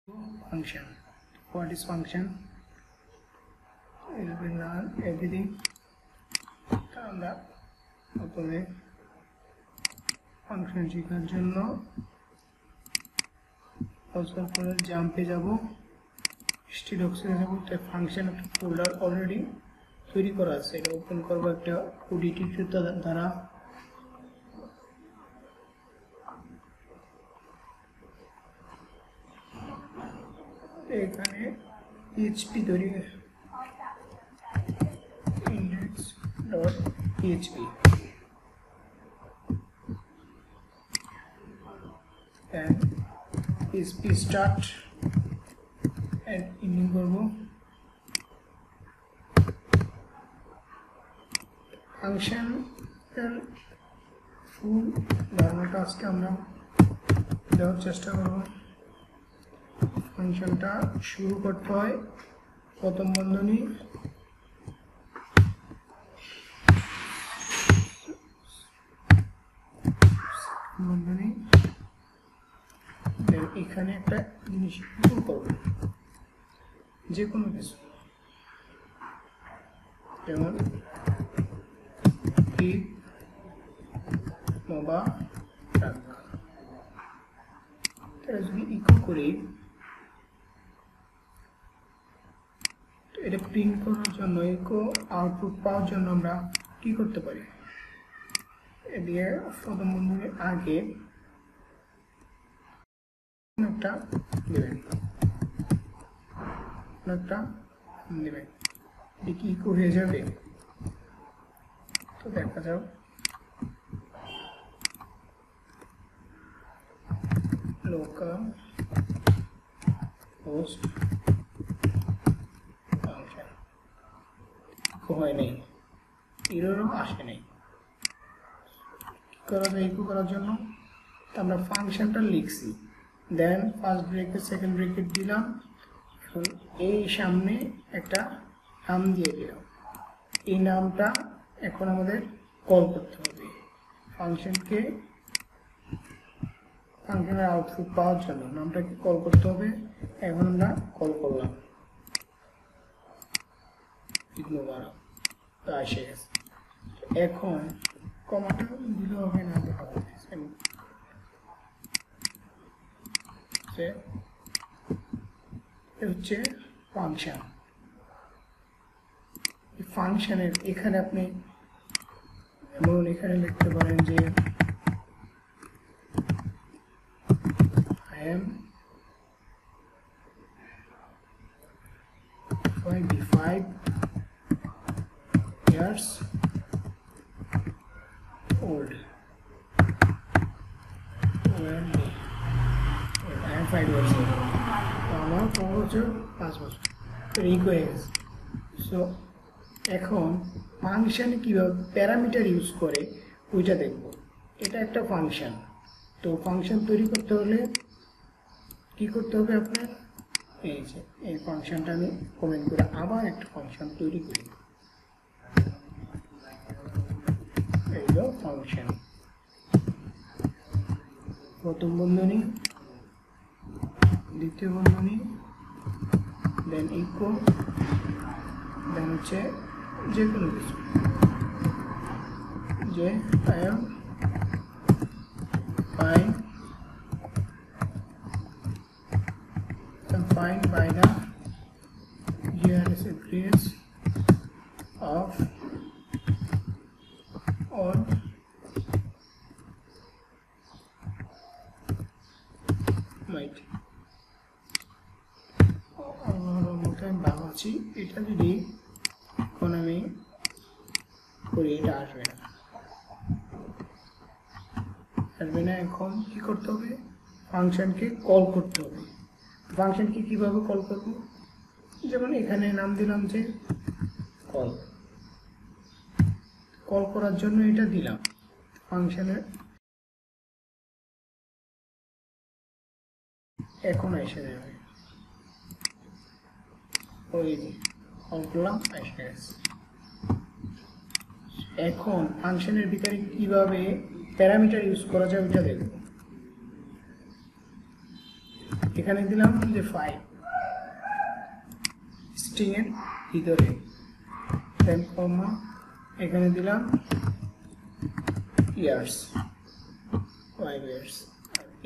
function. What is function? It will learn everything. আমরা প্রথমে function শেখার জন্য করে জাম্পে যাব, স্টিডক্সে যাব। তাই ফাংশন একটা ফোল্ডার অলরেডি তৈরি করা আছে, এটা ওপেন করব একটা ওডিটি দ্বারা। এখানে PHP তৈরি index.php and PHP start and ending করব। ফাংশন এর ফুল ধারণাটা আজকে আমরা দেওয়ার চেষ্টা করব। ফাংশনটা শুরু করতে হয় প্রথম বন্ধনী বন্ধনী, এখানে একটা জিনিস শুরু করব, যে কোনো কিছু, যেমন মোবা ট্রাক। তাহলে যদি ইকো করি, এটা প্রিন্ট করার জন্য, ইকো আউটপুট পাওয়ার জন্য আমরা কি করতে পারি? এদিকে প্রথম বন্ধনীর আগে একটা দেবেন, এটা কি ইকো হয়ে যাবে? তো দেখা যাক, লোকাল হোস্ট ফাংশন ইকো হয় নাই, এররও আসে নাই। করা যায় ইকো করার জন্য? আমরা ফাংশনটা লিখছি, দেন ফার্স্ট ব্রেকেট সেকেন্ড ব্রেকেট দিলাম, এখন এই সামনে একটা নাম দিয়ে দিলাম। এই নামটা এখন আমাদের কল করতে হবে ফাংশনকে, ফাংশনের আউটপুট পাওয়ার জন্য নামটাকে কল করতে হবে। এখন আমরা কল করলাম, এসে গেছে। এখন কমাটা দিলে হবে না, দেখা যাচ্ছে হচ্ছে ফাংশন। ফাংশনের এখানে আপনি যেমন এখানে লিখতে পারেন যে I am 25 years old. When I am 5 years old. আমার বছর 5 বছর ইকো হয়ে গেছে। সো এখন ফাংশনে কীভাবে প্যারামিটার ইউজ করে ওইটা দেখব। এটা একটা ফাংশন, তো ফাংশন তৈরি করতে হলে কি করতে হবে আপনার? এই যে এই ফাংশনটা আমি কমেন্ট করে আবার একটা ফাংশন তৈরি করি। এই হলো ফাংশন, প্রথম বন্ধনী, দ্বিতীয় বন্ধনী, দেন ইকো, দেন হচ্ছে যে কোনো কিছু, যে I am fine by the years experience of all might. আমার মতো আমি ভালো আছি। এটা যদি এখন আমি করি, এটা আসবে না, এখন কি করতে হবে? ফাংশনকে কল করতে হবে। ফাংশনকে কিভাবে কল করব? যেমন এখানে নাম দিলাম যে কল, কল করার জন্য এটা দিলাম ফাংশনের। এখন এসে যাবে, ওই যে কল করলাম, এসে গেছে। এখন ফাংশনের ভিতরে কিভাবে প্যারামিটার ইউজ করা যায় ওইটা দেখব। এখানে দিলাম যে 5 স্ট্রিং এর ভিতরে, দেন কমা, এখানে দিলাম ইয়ার্স 5 ইয়ার্স,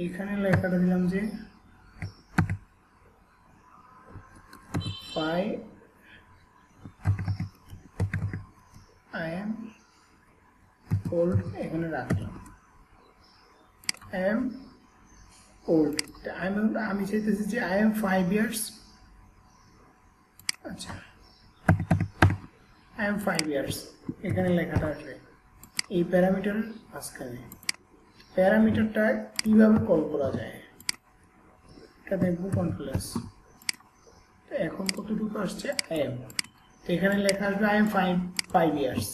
এখানে লেখাটা দিলাম যে 5 I am old, এখানে রাখলাম I am old, আমি চাইতেছি যে I am 5 years, আচ্ছা I am 5 years, এখানে লেখাটা আসবে এই প্যারামিটার মাঝখানে। প্যারামিটারটা কিভাবে কল করা যায় এটা দেখবো কন্ট্রোল এস। তো এখন কতটুকু আসছে I am, তো এখানে লেখা আসবে I am 5 years।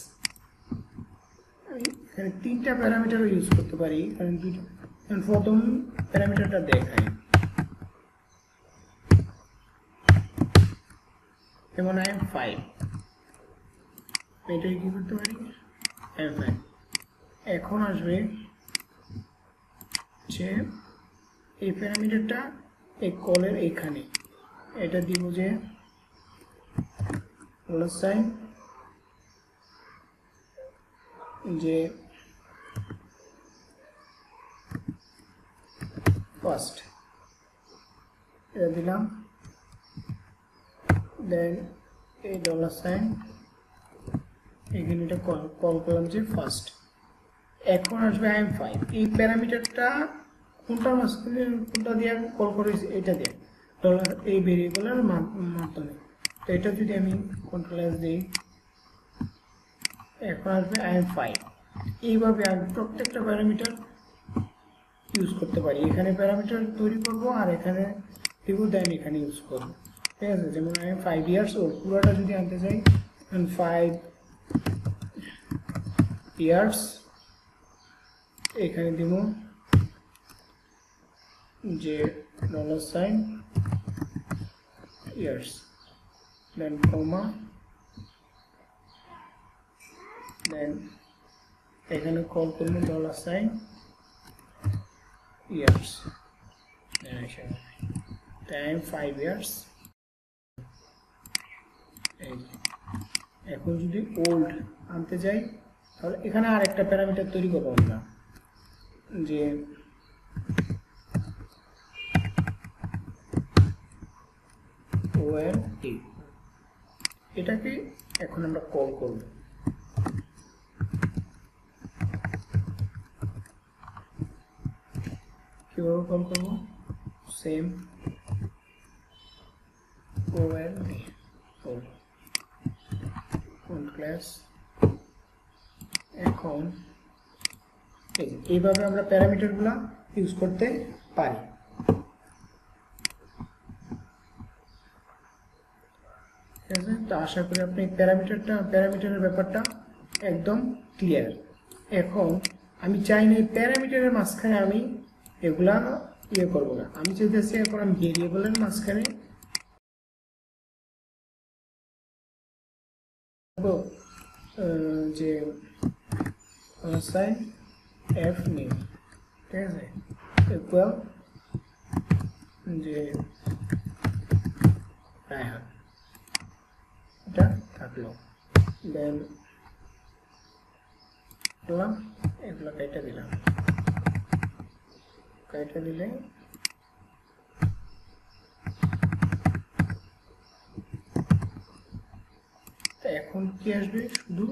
আমি এখানে 3টা প্যারামিটারও ইউজ করতে পারি, কারণ দুটো। প্রথম প্যারামিটারটা দেখাই, যেমন I am 5, এটাই কি করতে পারি I am 5। এখন আসবে যে এই প্যারামিটারটা এই কলের এখানে এটা দিব যে $, যে ফার্স্ট এটা দিলাম, দেন এই $, এখানে এটা কল করলাম যে ফার্স্ট। এখন আসবে I am 5, এই প্যারামিটারটা কোনটার মাঝখানে, কোনটা দিয়ে কল করেছি, এটা দিয়ে এই ভেরিয়েবলের মাধ্যমে। তো এটা যদি আমি কন্ট্রোল এস দিই, এখন আসবে I am 5। এইভাবে আমি প্রত্যেকটা প্যারামিটার ইউজ করতে পারি, এখানে প্যারামিটার তৈরি করব আর এখানে দিব, দেন এখানে ইউজ করব, ঠিক আছে। যেমন I am 5 years old, পুরোটা যদি আনতে চাই 5 years, এখানে দিব যে $, years, then comma, then এখানে কল করব $, years, then I am 5 years। এখন যদি ওল্ড আনতে যাই তাহলে এখানে আরেকটা প্যারামিটার তৈরি করব আমরা, যে OLD, এটাকে এখন আমরা কল করব। কিভাবে কল করব, সেম OLD ক্লাস। এখন এইভাবে আমরা প্যারামিটারগুলো ইউজ করতে পারি। ঠিক আছে, তো আশা করি আপনি প্যারামিটারের ব্যাপারটা একদম ক্লিয়ার। এখন আমি চাই না এই প্যারামিটারের মাঝখানে আমি এগুলা ইয়ে করব না, আমি চাইতেছি এখন আমি ভেরিয়েবলের মাঝখানে যে সাইন এফ নেম, ঠিক আছে, ইকুয়াল যে রায়হান, এটা থাকলো। দেন করলাম, এগুলো কেটে দিলাম, কেটে দিলে এখন কি আসবে, শুধু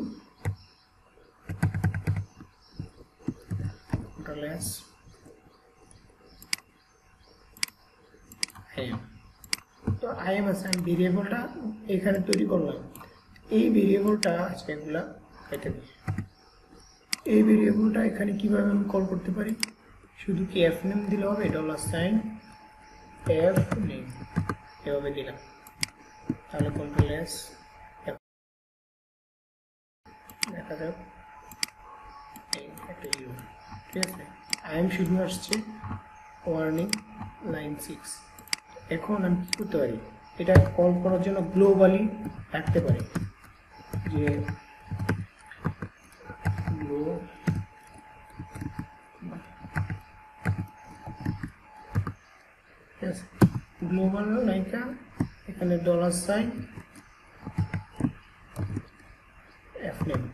কন্ট্রোল এস আইএম। তো আইএম আছে, আমি ভেরিয়েবলটা এখানে তৈরি করলাম, এই ভেরিয়েবলটা আছে, এগুলা কেটে দিই। এই ভেরিয়েবলটা এখানে কিভাবে আমি কল করতে পারি, শুধু কি এফ নেম দিলে হবে, $, এফ নেম এভাবে দিলাম, তাহলে কন্ট্রোল এস, দেখা যাক একটা ইউ, ঠিক আছে। আইএম শুধু আসছে ওয়ার্নিং লাইন 6। এখন আমি কি করতে পারি, এটা কল করার জন্য গ্লোবালি রাখতে পারি, যে গ্লো, ঠিক আছে। গ্লোবাল লাইকা এখানে $sign fname,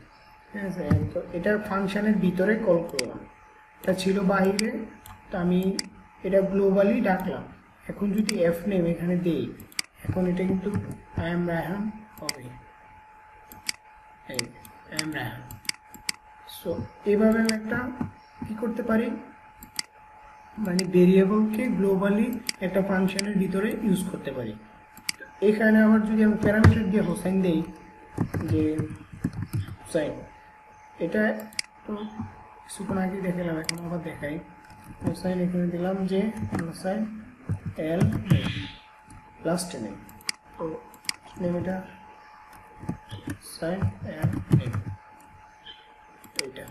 ঠিক আছে। তো এটা ফাংশনের ভিতরে কল করলাম, এটা ছিল বাইরে, তো আমি এটা গ্লোবালি ডাকলাম। এখন যদি fname এখানে দেই, এখন এটা কিন্তু I am Rayhan হবে, I am Rayhan। সো এইভাবে আমি একটা কি করতে পারি, মানে ভেরিয়েবলকে গ্লোবালি একটা ফাংশনের ভিতরে ইউজ করতে পারি। এখানে আবার যদি আমি প্যারামিটার দিয়ে হোসাইন দেই, যে হোসাইন, এটা তো কিছুক্ষণ আগে দেখালাম, এখন আবার দেখাই। হোসাইন এখানে দিলাম যে হোসাইন এল লাস্ট নেম, তো নেম এটা হোসাইন এল নেম, এইটা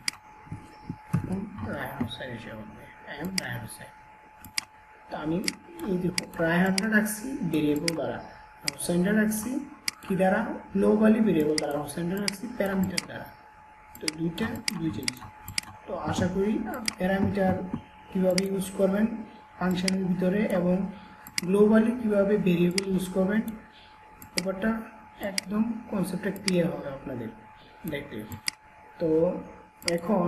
রায়হান হোসাইন হিসেবে হবে, I am Rayhan Hossain। তো আমি এই যে রায়হানটা রাখছি ভেরিয়েবল দ্বারা, হোসাইনটা রাখছি কি দ্বারা, গ্লোবালি ভেরিয়েবল দ্বারা, হোসাইনটা রাখছি প্যারামিটার দ্বারা। তো দুই জিনিস। তো আশা করি প্যারামিটার কীভাবে ইউজ করবেন ফাংশনের ভিতরে এবং গ্লোবালি কীভাবে ভেরিয়েবল ইউজ করবেন, ব্যাপারটা একদম কনসেপ্টটা ক্লিয়ার হবে আপনাদের দেখতে। তো এখন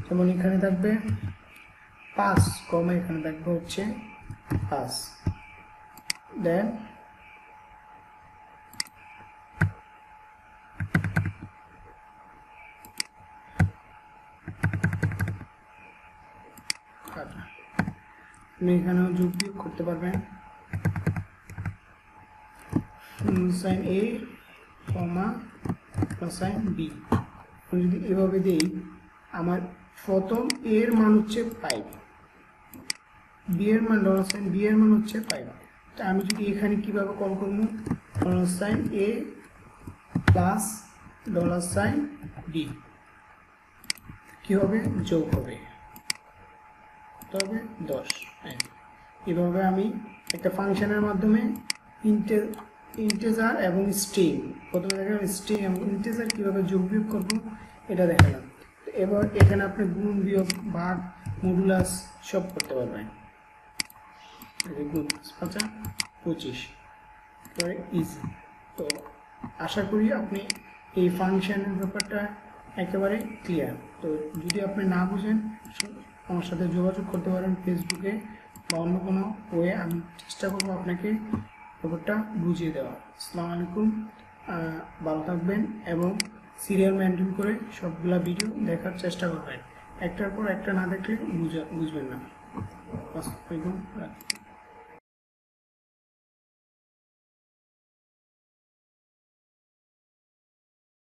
যেমন এখানে থাকবে 5, এখানে থাকবে হচ্ছে 5, দেন আপনি এখানেও যোগ বিয়োগ করতে পারবেন, সাইন এ প্লাস সাইন বি। যদি এভাবে দেই, আমার প্রথম এর মান হচ্ছে 5, বি এর মান $সাইন বি এর মান হচ্ছে 5। তা আমি যদি এখানে কিভাবে কল করবো, $সাইন এ প্লাস $সাইন বি কি হবে, যোগ হবে, তবে 10। এভাবে আমি একটা ফাংশনের মাধ্যমে ইন্টিজার এবং স্ট্রিং, প্রথমে দেখালাম স্ট্রিং এবং ইন্টিজার কীভাবে যোগ বিয়োগ করবো এটা দেখালাম। তো এবার এখানে আপনি গুণ বিয়োগ ভাগ মডুলাস সব করতে পারবেন, গুণ 5 25 ইজি। তো আশা করি আপনি এই ফাংশনের ব্যাপারটা একেবারে ক্লিয়ার। তো যদি আপনি না বুঝেন আমার সাথে যোগাযোগ করতে পারেন ফেসবুকে বা অন্য কোনো ওয়ে, আমি চেষ্টা করবো আপনাকে ব্যাপারটা বুঝিয়ে দেওয়া। আসসালামু আলাইকুম, ভালো থাকবেন এবং সিরিয়াল মেনটেন করে সবগুলা ভিডিও দেখার চেষ্টা করবেন, একটার পর একটা না দেখলে বুঝবেন না। আসসালামু আলাইকুম।